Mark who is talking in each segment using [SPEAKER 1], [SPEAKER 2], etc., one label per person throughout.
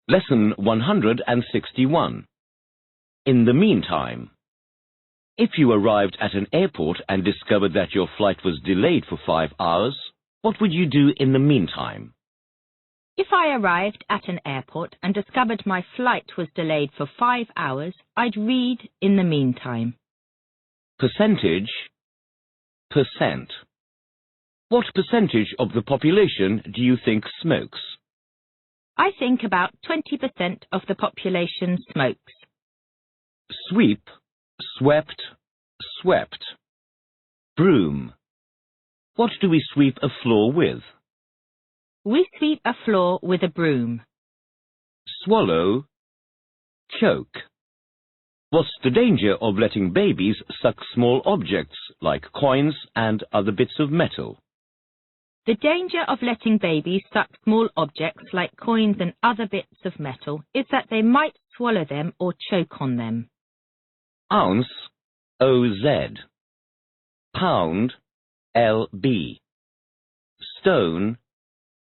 [SPEAKER 1] Lesson 161. In the meantime. If you arrived at an airport and discovered that your flight was delayed for 5 hours, what would you do in the meantime?
[SPEAKER 2] If I arrived at an airport and discovered my flight was delayed for 5 hours, I'd read in the meantime.
[SPEAKER 1] Percentage. Percent. What percentage of the population do you think smokes?
[SPEAKER 2] I think about 20% of the population smokes.
[SPEAKER 1] Sweep, swept, swept. Broom. What do we sweep a floor with?
[SPEAKER 2] We sweep a floor with a broom.
[SPEAKER 1] Swallow, choke. What's the danger of letting babies suck small objects like coins and other bits of metal?
[SPEAKER 2] The danger of letting babies suck small objects like coins and other bits of metal is that they might swallow them or choke on them.
[SPEAKER 1] Ounce, OZ. Pound, LB. Stone,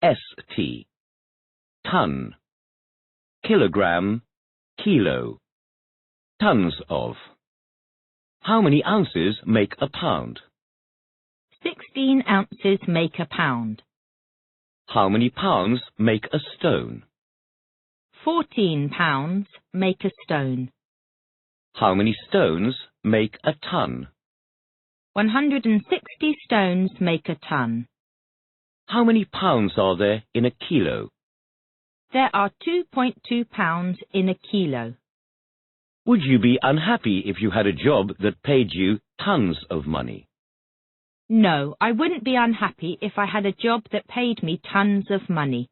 [SPEAKER 1] ST. Ton. Kilogram, kilo. Tons of. How many ounces make a pound?
[SPEAKER 2] 16 ounces make a pound.
[SPEAKER 1] How many pounds make a stone?
[SPEAKER 2] 14 pounds make a stone.
[SPEAKER 1] How many stones make a ton?
[SPEAKER 2] 160 stones make a ton.
[SPEAKER 1] How many pounds are there in a kilo?
[SPEAKER 2] There are 2.2 pounds in a kilo.
[SPEAKER 1] Would you be unhappy if you had a job that paid you tons of money?
[SPEAKER 2] No, I wouldn't be unhappy if I had a job that paid me tons of money.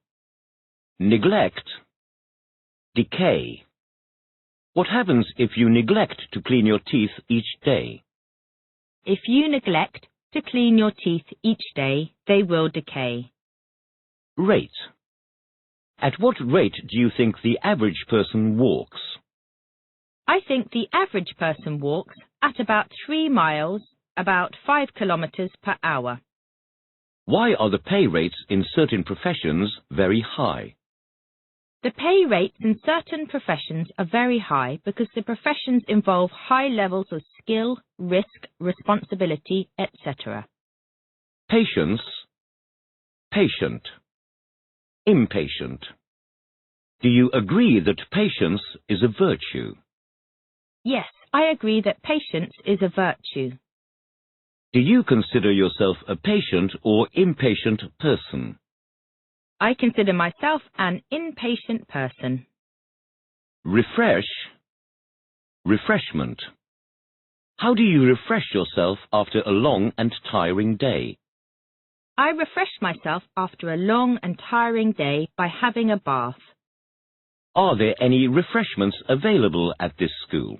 [SPEAKER 1] Neglect. Decay. What happens if you neglect to clean your teeth each day?
[SPEAKER 2] If you neglect to clean your teeth each day, they will decay.
[SPEAKER 1] Rate. At what rate do you think the average person walks?
[SPEAKER 2] I think the average person walks at about 3 miles, about 5 kilometers per hour.
[SPEAKER 1] Why are the pay rates in certain professions very high?
[SPEAKER 2] The pay rates in certain professions are very high because the professions involve high levels of skill, risk, responsibility, etc.
[SPEAKER 1] Patience. Patient. Impatient. Do you agree that patience is a virtue?
[SPEAKER 2] Yes, I agree that patience is a virtue.
[SPEAKER 1] Do you consider yourself a patient or impatient person?
[SPEAKER 2] I consider myself an impatient person.
[SPEAKER 1] Refresh. Refreshment. How do you refresh yourself after a long and tiring day?
[SPEAKER 2] I refresh myself after a long and tiring day by having a bath.
[SPEAKER 1] Are there any refreshments available at this school?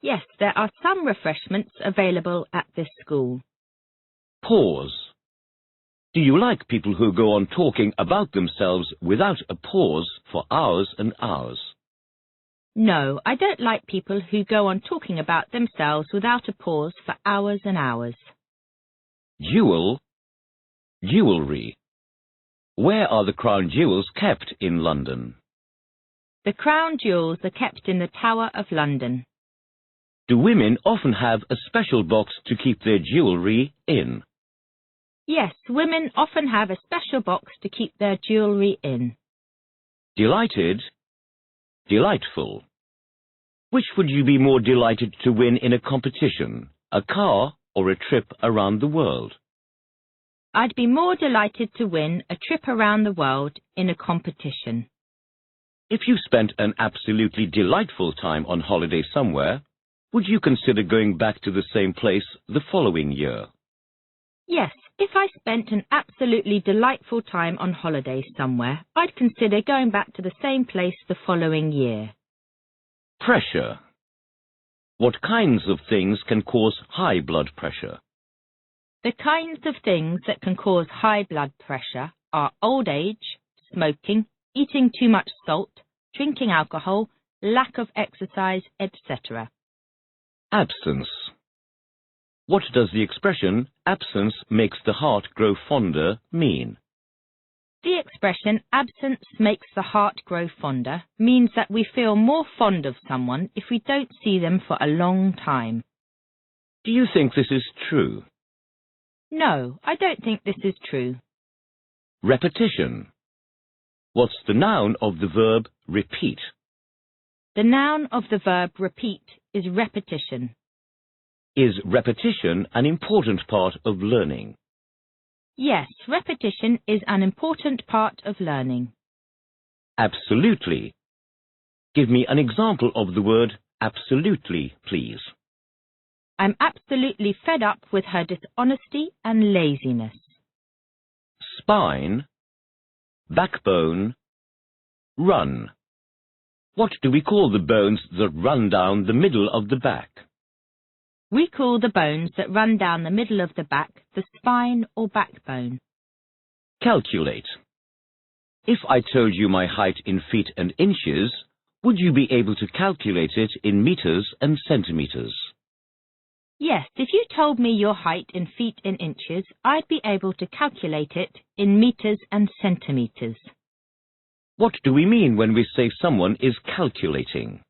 [SPEAKER 2] Yes, there are some refreshments available at this school.
[SPEAKER 1] Pause. Do you like people who go on talking about themselves without a pause for hours and hours?
[SPEAKER 2] No, I don't like people who go on talking about themselves without a pause for hours and hours.
[SPEAKER 1] Jewel. Jewellery. Where are the crown jewels kept in London?
[SPEAKER 2] The crown jewels are kept in the Tower of London.
[SPEAKER 1] Do women often have a special box to keep their jewellery in?
[SPEAKER 2] Yes, women often have a special box to keep their jewellery in.
[SPEAKER 1] Delighted. Delightful. Which would you be more delighted to win in a competition, a car or a trip around the world?
[SPEAKER 2] I'd be more delighted to win a trip around the world in a competition.
[SPEAKER 1] If you spent an absolutely delightful time on holiday somewhere, would you consider going back to the same place the following year?
[SPEAKER 2] Yes, if I spent an absolutely delightful time on holiday somewhere, I'd consider going back to the same place the following year.
[SPEAKER 1] Pressure. What kinds of things can cause high blood pressure?
[SPEAKER 2] The kinds of things that can cause high blood pressure are old age, smoking, eating too much salt, drinking alcohol, lack of exercise, etc.
[SPEAKER 1] Absence. What does the expression, absence makes the heart grow fonder, mean?
[SPEAKER 2] The expression absence makes the heart grow fonder means that we feel more fond of someone if we don't see them for a long time.
[SPEAKER 1] Do you think this is true?
[SPEAKER 2] No, I don't think this is true.
[SPEAKER 1] Repetition. What's the noun of the verb repeat?
[SPEAKER 2] The noun of the verb repeat is repetition.
[SPEAKER 1] Is repetition an important part of learning?
[SPEAKER 2] Yes, repetition is an important part of learning.
[SPEAKER 1] Absolutely. Give me an example of the word absolutely, please.
[SPEAKER 2] I'm absolutely fed up with her dishonesty and laziness.
[SPEAKER 1] Spine, backbone, run. What do we call the bones that run down the middle of the back?
[SPEAKER 2] We call the bones that run down the middle of the back the spine or backbone.
[SPEAKER 1] Calculate. If I told you my height in feet and inches, would you be able to calculate it in meters and centimeters?
[SPEAKER 2] Yes, if you told me your height in feet and inches, I'd be able to calculate it in meters and centimeters.
[SPEAKER 1] What do we mean when we say someone is calculating?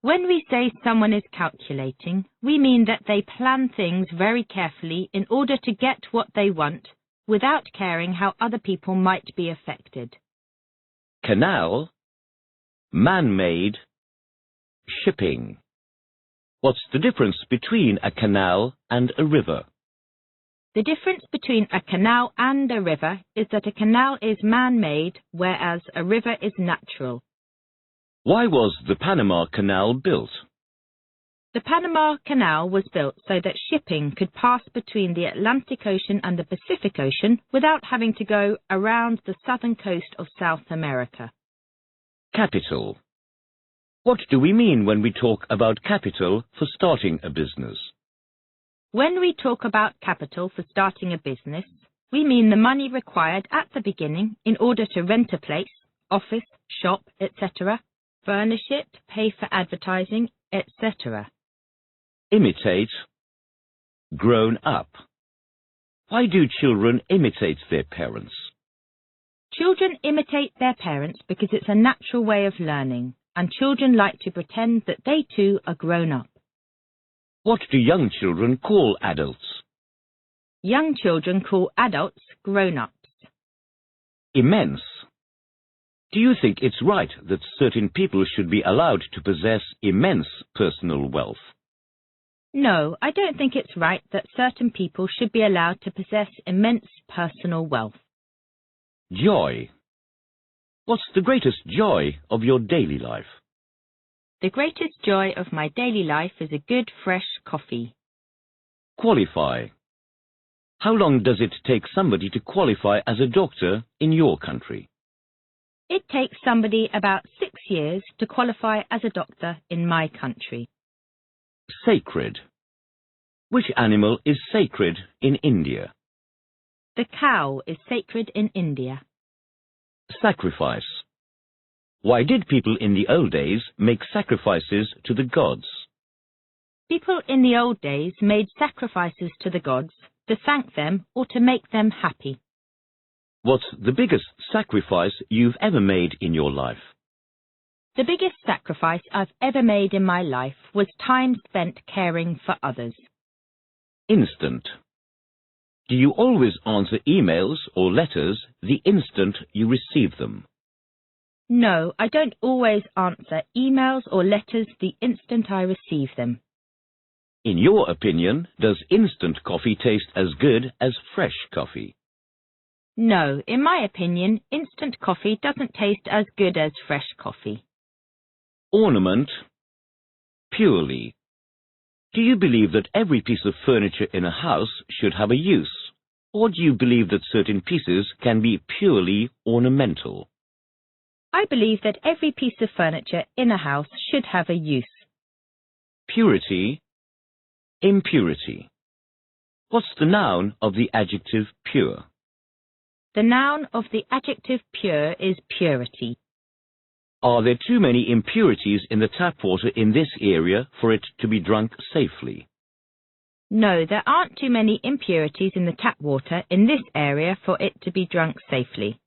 [SPEAKER 2] When we say someone is calculating, we mean that they plan things very carefully in order to get what they want without caring how other people might be affected.
[SPEAKER 1] Canal, man-made, shipping. What's the difference between a canal and a river?
[SPEAKER 2] The difference between a canal and a river is that a canal is man-made, whereas a river is natural.
[SPEAKER 1] Why was the Panama Canal built?
[SPEAKER 2] The Panama Canal was built so that shipping could pass between the Atlantic Ocean and the Pacific Ocean without having to go around the southern coast of South America.
[SPEAKER 1] Capital. What do we mean when we talk about capital for starting a business?
[SPEAKER 2] When we talk about capital for starting a business, we mean the money required at the beginning in order to rent a place, office, shop, etc., furnish it, pay for advertising, etc.
[SPEAKER 1] Imitate. Grown up. Why do children imitate their parents?
[SPEAKER 2] Children imitate their parents because it's a natural way of learning, and children like to pretend that they too are grown up.
[SPEAKER 1] What do young children call adults?
[SPEAKER 2] Young children call adults grown-ups.
[SPEAKER 1] Immense. Do you think it's right that certain people should be allowed to possess immense personal wealth?
[SPEAKER 2] No, I don't think it's right that certain people should be allowed to possess immense personal wealth.
[SPEAKER 1] Joy. What's the greatest joy of your daily life?
[SPEAKER 2] The greatest joy of my daily life is a good fresh coffee.
[SPEAKER 1] Qualify. How long does it take somebody to qualify as a doctor in your country?
[SPEAKER 2] It takes somebody about 6 years to qualify as a doctor in my country.
[SPEAKER 1] Sacred. Which animal is sacred in India?
[SPEAKER 2] The cow is sacred in India.
[SPEAKER 1] Sacrifice. Why did people in the old days make sacrifices to the gods?
[SPEAKER 2] People in the old days made sacrifices to the gods to thank them or to make them happy.
[SPEAKER 1] What's the biggest sacrifice you've ever made in your life?
[SPEAKER 2] The biggest sacrifice I've ever made in my life was time spent caring for others.
[SPEAKER 1] Instant. Do you always answer emails or letters the instant you receive them?
[SPEAKER 2] No, I don't always answer emails or letters the instant I receive them.
[SPEAKER 1] In your opinion, does instant coffee taste as good as fresh coffee?
[SPEAKER 2] No, in my opinion, instant coffee doesn't taste as good as fresh coffee.
[SPEAKER 1] Ornament. Purely. Do you believe that every piece of furniture in a house should have a use, or do you believe that certain pieces can be purely ornamental?
[SPEAKER 2] I believe that every piece of furniture in a house should have a use.
[SPEAKER 1] Purity. Impurity. What's the noun of the adjective pure?
[SPEAKER 2] The noun of the adjective pure is purity.
[SPEAKER 1] Are there too many impurities in the tap water in this area for it to be drunk safely?
[SPEAKER 2] No, there aren't too many impurities in the tap water in this area for it to be drunk safely.